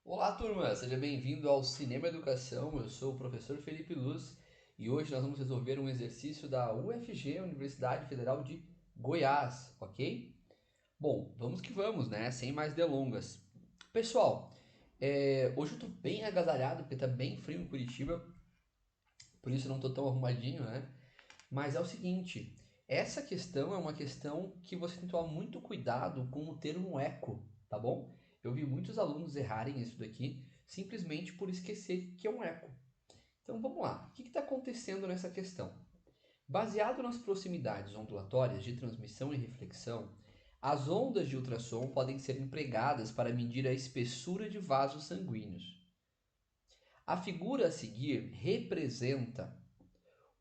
Olá, turma! Seja bem-vindo ao Cinema Educação. Eu sou o professor Felipe Luz e hoje nós vamos resolver um exercício da UFG, Universidade Federal de Goiás, ok? Bom, vamos que vamos, né? Sem mais delongas. Pessoal, hoje eu tô bem agasalhado porque tá bem frio em Curitiba, por isso eu não tô tão arrumadinho, né? Mas é o seguinte, essa questão é uma questão que você tem que tomar muito cuidado com o termo eco, tá bom? Eu vi muitos alunos errarem isso daqui simplesmente por esquecer que é um eco. Então vamos lá, o que está acontecendo nessa questão? Baseado nas proximidades ondulatórias de transmissão e reflexão, as ondas de ultrassom podem ser empregadas para medir a espessura de vasos sanguíneos. A figura a seguir representa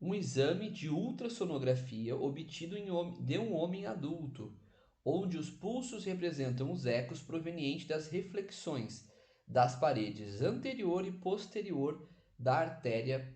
um exame de ultrassonografia obtido de um homem adulto, onde os pulsos representam os ecos provenientes das reflexões das paredes anterior e posterior da artéria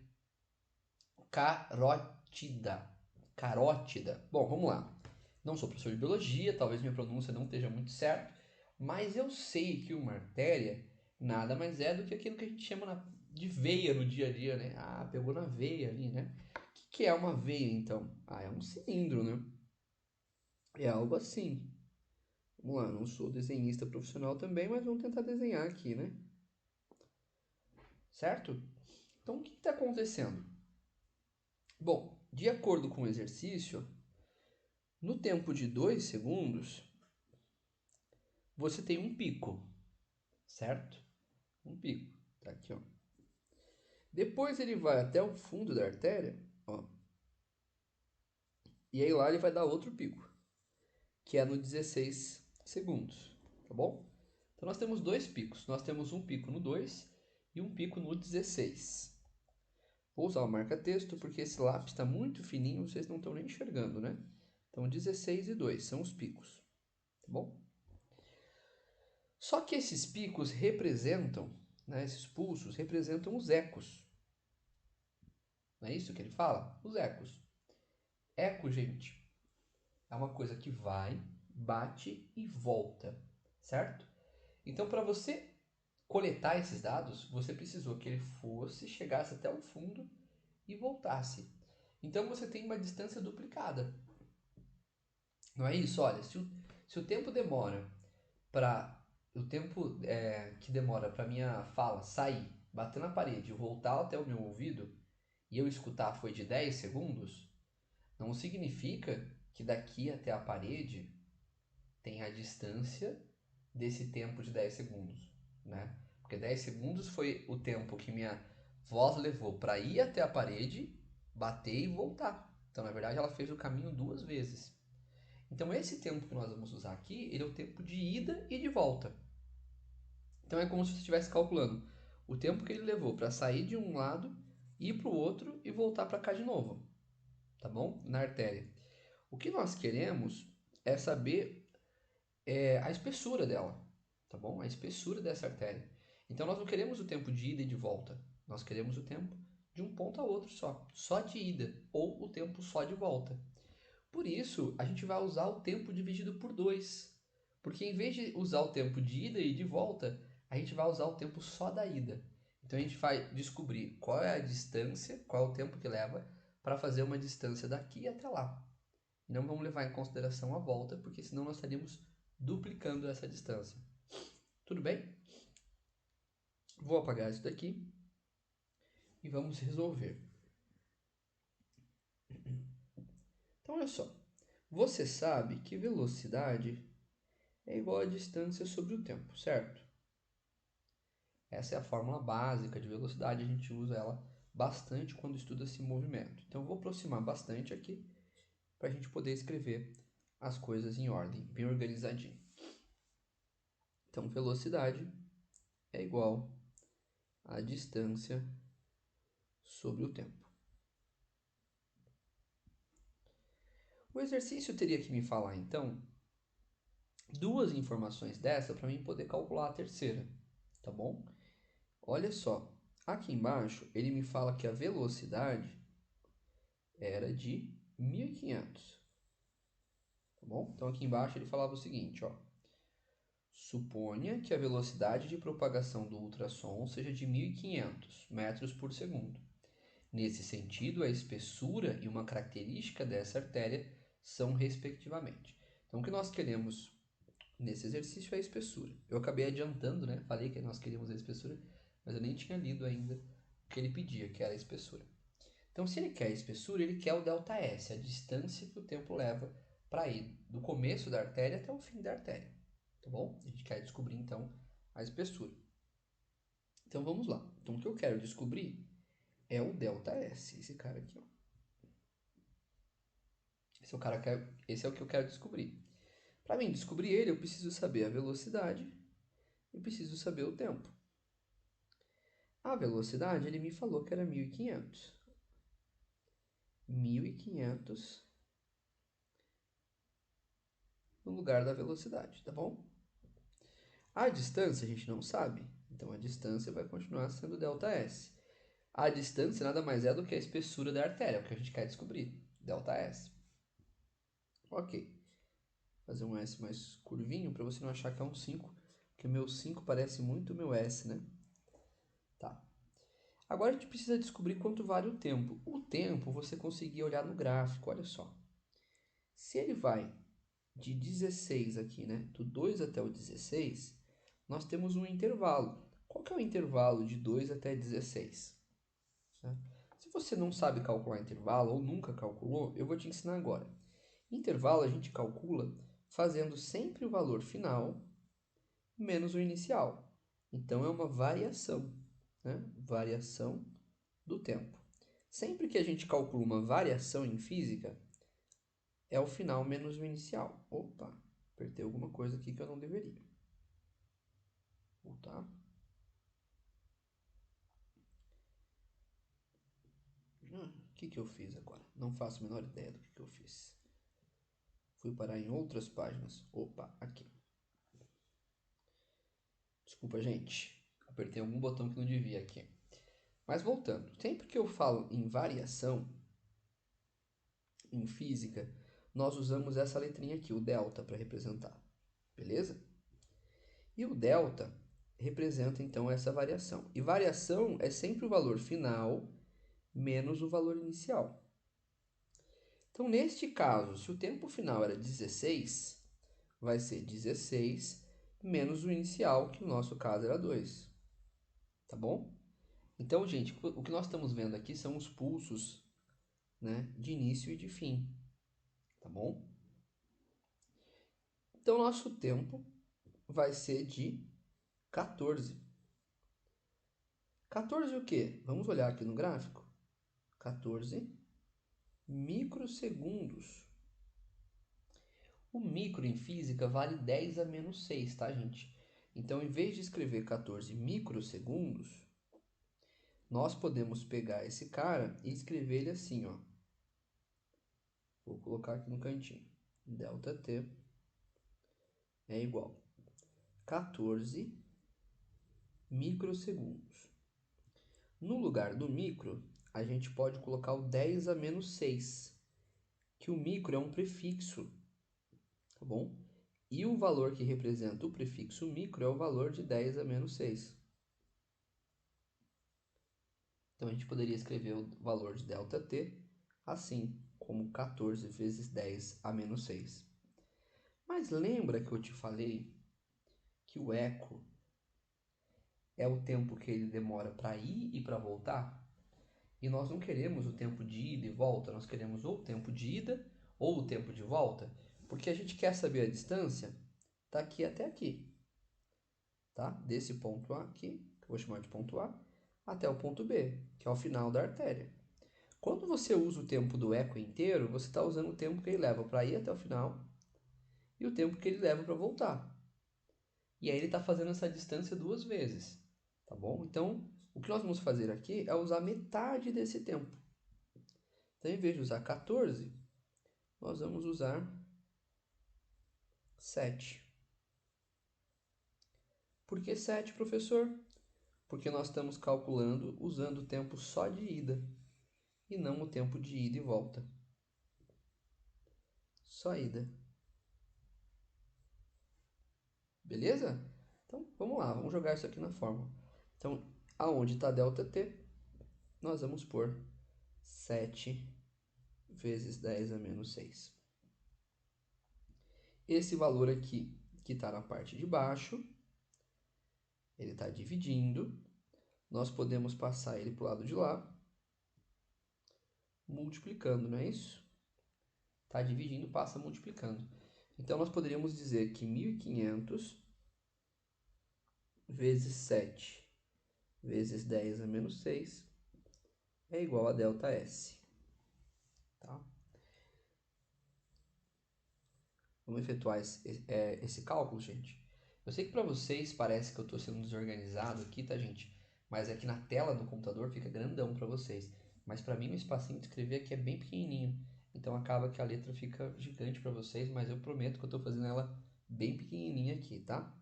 carótida. Carótida. Bom, vamos lá. Não sou professor de biologia, talvez minha pronúncia não esteja muito certa, mas eu sei que uma artéria nada mais é do que aquilo que a gente chama de veia no dia a dia, né? Ah, pegou na veia ali, né? O que é uma veia, então? Ah, é um cilindro, né? É algo assim. Vamos lá, não sou desenhista profissional também, mas vamos tentar desenhar aqui, né? Certo? Então, o que está acontecendo? Bom, de acordo com o exercício, no tempo de 2 segundos, você tem um pico, certo? Um pico. Tá aqui, ó. Depois ele vai até o fundo da artéria, ó. E aí lá ele vai dar outro pico, que é no 16 segundos, tá bom? Então nós temos dois picos. Nós temos um pico no 2 e um pico no 16. Vou usar o marca-texto porque esse lápis está muito fininho, vocês não estão nem enxergando, né? Então 16 e 2 são os picos, tá bom? Só que esses picos representam, né, esses pulsos representam os ecos. Não é isso que ele fala? Os ecos. Eco, gente, é uma coisa que vai, bate e volta, certo? Então, para você coletar esses dados, você precisou que ele fosse, chegasse até o fundo e voltasse. Então você tem uma distância duplicada. Não é isso? Olha, se o tempo demora para o tempo que demora para minha fala sair, bater na parede e voltar até o meu ouvido e eu escutar foi de 10 segundos, não significa que daqui até a parede tem a distância desse tempo de 10 segundos, né? Porque 10 segundos foi o tempo que minha voz levou para ir até a parede, bater e voltar. Então, na verdade, ela fez o caminho duas vezes. Então, esse tempo que nós vamos usar aqui, ele é o tempo de ida e de volta. Então, é como se você estivesse calculando o tempo que ele levou para sair de um lado, ir para o outro e voltar para cá de novo, tá bom? Na artéria. O que nós queremos é saber a espessura dela, tá bom? A espessura dessa artéria. Então nós não queremos o tempo de ida e de volta, nós queremos o tempo de um ponto a outro só de ida ou o tempo só de volta. Por isso a gente vai usar o tempo dividido por 2, porque em vez de usar o tempo de ida e de volta, a gente vai usar o tempo só da ida. Então a gente vai descobrir qual é a distância, qual é o tempo que leva para fazer uma distância daqui até lá. Não vamos levar em consideração a volta, porque senão nós estaríamos duplicando essa distância. Tudo bem? Vou apagar isso daqui e vamos resolver. Então, olha só. Você sabe que velocidade é igual a distância sobre o tempo, certo? Essa é a fórmula básica de velocidade, a gente usa ela bastante quando estuda esse movimento. Então, eu vou aproximar bastante aqui para a gente poder escrever as coisas em ordem, bem organizadinho. Então, velocidade é igual a distância sobre o tempo. O exercício teria que me falar, então, duas informações dessa para mim poder calcular a terceira, tá bom? Olha só, aqui embaixo ele me fala que a velocidade era de 1500, tá bom? Então aqui embaixo ele falava o seguinte, ó: Suponha que a velocidade de propagação do ultrassom seja de 1.500 metros por segundo. Nesse sentido, a espessura e uma característica dessa artéria são respectivamente. Então, o que nós queremos nesse exercício é a espessura. Eu acabei adiantando, né? Falei que nós queríamos a espessura, mas eu nem tinha lido ainda o que ele pedia, que era a espessura. Então, se ele quer a espessura, ele quer o ΔS, a distância que o tempo leva para ir do começo da artéria até o fim da artéria. Tá bom? A gente quer descobrir, então, a espessura. Então, vamos lá. Então, o que eu quero descobrir é o ΔS, esse cara aqui, ó. Esse é o que eu quero descobrir. Para mim descobrir ele, eu preciso saber a velocidade e preciso saber o tempo. A velocidade, ele me falou que era 1.500. 1.500 no lugar da velocidade, tá bom? A distância a gente não sabe, então a distância vai continuar sendo ΔS. A distância nada mais é do que a espessura da artéria, o que a gente quer descobrir, ΔS. Ok. Fazer um S mais curvinho para você não achar que é um 5, porque meu 5 parece muito meu S, né? Tá. Agora a gente precisa descobrir quanto vale o tempo. O tempo você conseguia olhar no gráfico, olha só. Se ele vai de 16 aqui, né, do 2 até o 16, nós temos um intervalo. Qual que é o intervalo de 2 até 16? Se você não sabe calcular intervalo ou nunca calculou, eu vou te ensinar agora. Intervalo a gente calcula fazendo sempre o valor final menos o inicial. Então é uma variação, né? Variação do tempo. Sempre que a gente calcula uma variação em física, é o final menos o inicial. Opa, apertei alguma coisa aqui que eu não deveria. Voltar. O que eu fiz agora? Não faço a menor ideia do que eu fiz. Fui parar em outras páginas. Opa, aqui. Desculpa, gente. Apertei algum botão que não devia aqui. Mas voltando. Sempre que eu falo em variação, em física, nós usamos essa letrinha aqui, o delta, para representar. Beleza? E o delta representa então essa variação. E variação é sempre o valor final menos o valor inicial. Então, neste caso, se o tempo final era 16, vai ser 16 menos o inicial, que no nosso caso era 2. Tá bom? Então, gente, o que nós estamos vendo aqui são os pulsos, né, de início e de fim. Tá bom? Então, nosso tempo vai ser de 14. 14 o quê? Vamos olhar aqui no gráfico. 14 microsegundos. O micro em física vale 10 a menos 6, tá, gente? Então, em vez de escrever 14 microsegundos, nós podemos pegar esse cara e escrever ele assim, ó. Vou colocar aqui no cantinho. ΔT é igual a 14 microsegundos. No lugar do micro, a gente pode colocar o 10 a menos 6, que o micro é um prefixo, tá bom? E o valor que representa o prefixo micro é o valor de 10 a menos 6. Então a gente poderia escrever o valor de ΔT assim, como 14 vezes 10 a menos 6. Mas lembra que eu te falei que o eco é o tempo que ele demora para ir e para voltar? E nós não queremos o tempo de ida e volta, nós queremos ou o tempo de ida ou o tempo de volta, porque a gente quer saber a distância daqui até aqui, tá? Desse ponto A aqui, que eu vou chamar de ponto A, até o ponto B, que é o final da artéria. Quando você usa o tempo do eco inteiro, você está usando o tempo que ele leva para ir até o final e o tempo que ele leva para voltar. E aí ele está fazendo essa distância duas vezes, tá bom? Então, o que nós vamos fazer aqui é usar metade desse tempo. Então, em vez de usar 14, nós vamos usar 7. Por que 7, professor? Porque nós estamos calculando usando o tempo só de ida e não o tempo de ida e volta. Só ida. Beleza? Então, vamos lá, vamos jogar isso aqui na fórmula. Então, aonde está ΔT, nós vamos pôr 7 vezes 10 a menos 6. Esse valor aqui, que está na parte de baixo, ele está dividindo. Nós podemos passar ele para o lado de lá, multiplicando, não é isso? Está dividindo, passa multiplicando. Então, nós poderíamos dizer que 1.500 vezes 7 vezes 10 a menos 6 é igual a ΔS. Tá? Vamos efetuar esse cálculo, gente. Eu sei que para vocês parece que eu estou sendo desorganizado aqui, tá, gente? Mas aqui na tela do computador fica grandão para vocês. Mas para mim o espacinho de escrever aqui é bem pequenininho. Então acaba que a letra fica gigante para vocês, mas eu prometo que eu estou fazendo ela bem pequenininha aqui, tá?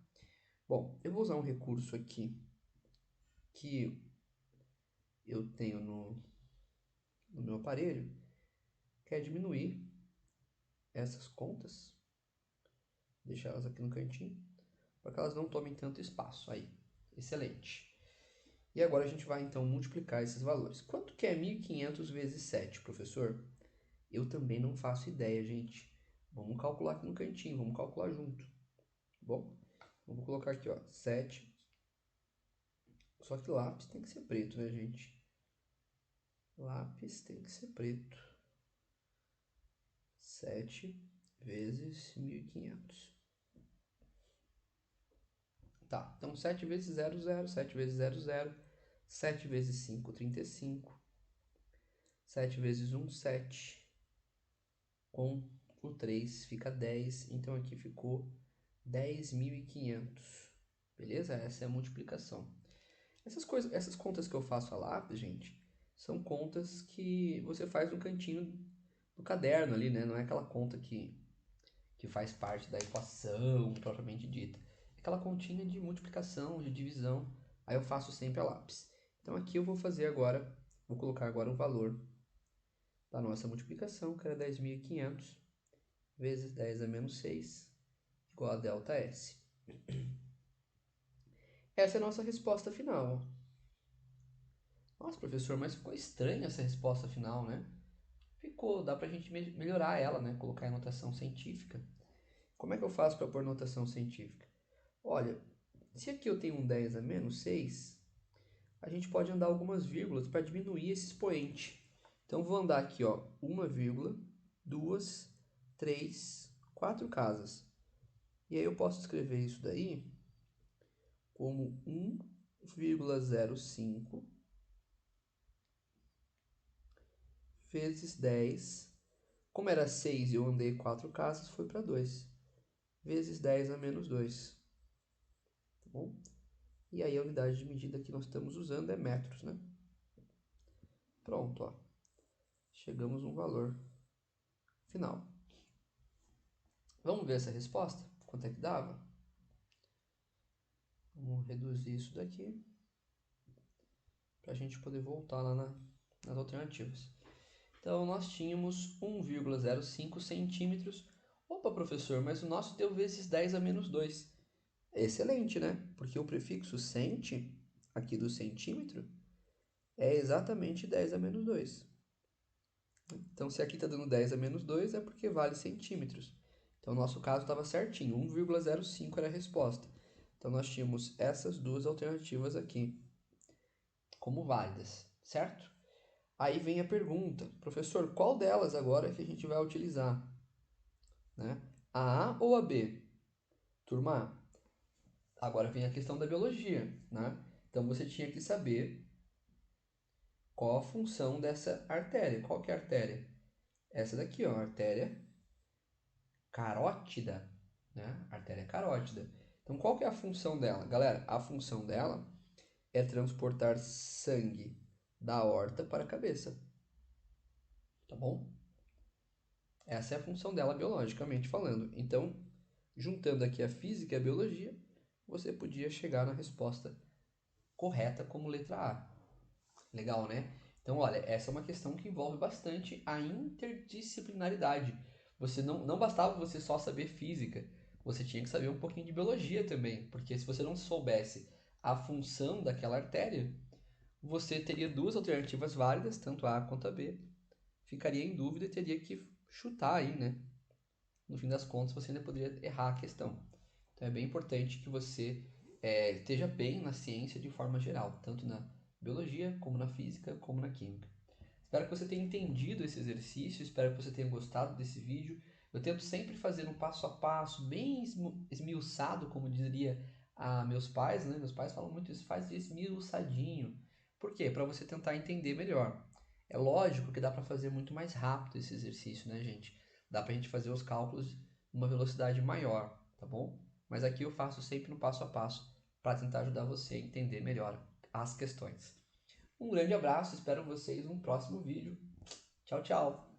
Bom, eu vou usar um recurso aqui que eu tenho no meu aparelho, que é diminuir essas contas, deixar elas aqui no cantinho, para que elas não tomem tanto espaço. Aí, excelente. E agora a gente vai então multiplicar esses valores. Quanto que é 1.500 vezes 7, professor? Eu também não faço ideia, gente. Vamos calcular aqui no cantinho, vamos calcular junto. Bom, eu vou colocar aqui, ó, 7. Só que lápis tem que ser preto, né, gente? Lápis tem que ser preto. 7 vezes 1.500. Tá, então 7 vezes 0, 0. 7 vezes 0, 0. 7 vezes 5, 35. 7 vezes 1, 7. Com o 3 fica 10. Então aqui ficou 10.500. Beleza? Essa é a multiplicação. Essas contas que eu faço a lápis, gente, são contas que você faz no cantinho do caderno ali, né? Não é aquela conta que faz parte da equação propriamente dita. É aquela continha de multiplicação, de divisão. Aí eu faço sempre a lápis. Então aqui eu vou fazer agora, vou colocar agora o valor da nossa multiplicação, que era 10.500 vezes 10 a menos 6, igual a ΔS. Essa é a nossa resposta final. Nossa, professor, mas ficou estranha essa resposta final, né? Ficou, dá pra gente melhorar ela, né? Colocar em notação científica. Como é que eu faço para pôr notação científica? Olha, se aqui eu tenho um 10 a menos 6, a gente pode andar algumas vírgulas para diminuir esse expoente. Então, vou andar aqui, ó, 1 vírgula, 2, 3, 4 casas. E aí eu posso escrever isso daí como 1,05 vezes 10. Como era 6 e eu andei 4 casas, foi para 2. Vezes 10 a menos 2. Tá bom? E aí a unidade de medida que nós estamos usando é metros, né? Pronto, ó. Chegamos no valor final. Vamos ver essa resposta? Quanto é que dava? Vamos reduzir isso daqui para a gente poder voltar lá nas alternativas. Então, nós tínhamos 1,05 centímetros. Opa, professor, mas o nosso deu vezes 10 a menos 2. Excelente, né? Porque o prefixo cent, aqui do centímetro, é exatamente 10 a menos 2. Então, se aqui está dando 10 a menos 2, é porque vale centímetros. Então, o nosso caso estava certinho, 1,05 era a resposta. Então, nós tínhamos essas duas alternativas aqui como válidas, certo? Aí vem a pergunta, professor, qual delas agora que a gente vai utilizar? Né? A A ou a B? Turma, agora vem a questão da biologia, né? Então você tinha que saber qual a função dessa artéria. Qual que é a artéria? Essa daqui, ó, artéria carótida, né? Artéria carótida. Então qual que é a função dela? Galera, a função dela é transportar sangue da aorta para a cabeça. Tá bom? Essa é a função dela biologicamente falando. Então, juntando aqui a física e a biologia, você podia chegar na resposta correta como letra A. Legal, né? Então, olha, essa é uma questão que envolve bastante a interdisciplinaridade. Você não bastava você só saber física, você tinha que saber um pouquinho de biologia também, porque se você não soubesse a função daquela artéria, você teria duas alternativas válidas, tanto A quanto a B, ficaria em dúvida e teria que chutar aí, né? No fim das contas, você ainda poderia errar a questão. Então é bem importante que você esteja bem na ciência de forma geral, tanto na biologia, como na física, como na química. Espero que você tenha entendido esse exercício, espero que você tenha gostado desse vídeo. Eu tento sempre fazer um passo a passo, bem esmiuçado, como diria meus pais, né? Meus pais falam muito isso, faz esmiuçadinho. Por quê? Para você tentar entender melhor. É lógico que dá para fazer muito mais rápido esse exercício, né, gente? Dá para a gente fazer os cálculos numa velocidade maior, tá bom? Mas aqui eu faço sempre no passo a passo para tentar ajudar você a entender melhor as questões. Um grande abraço, espero vocês no próximo vídeo. Tchau, tchau!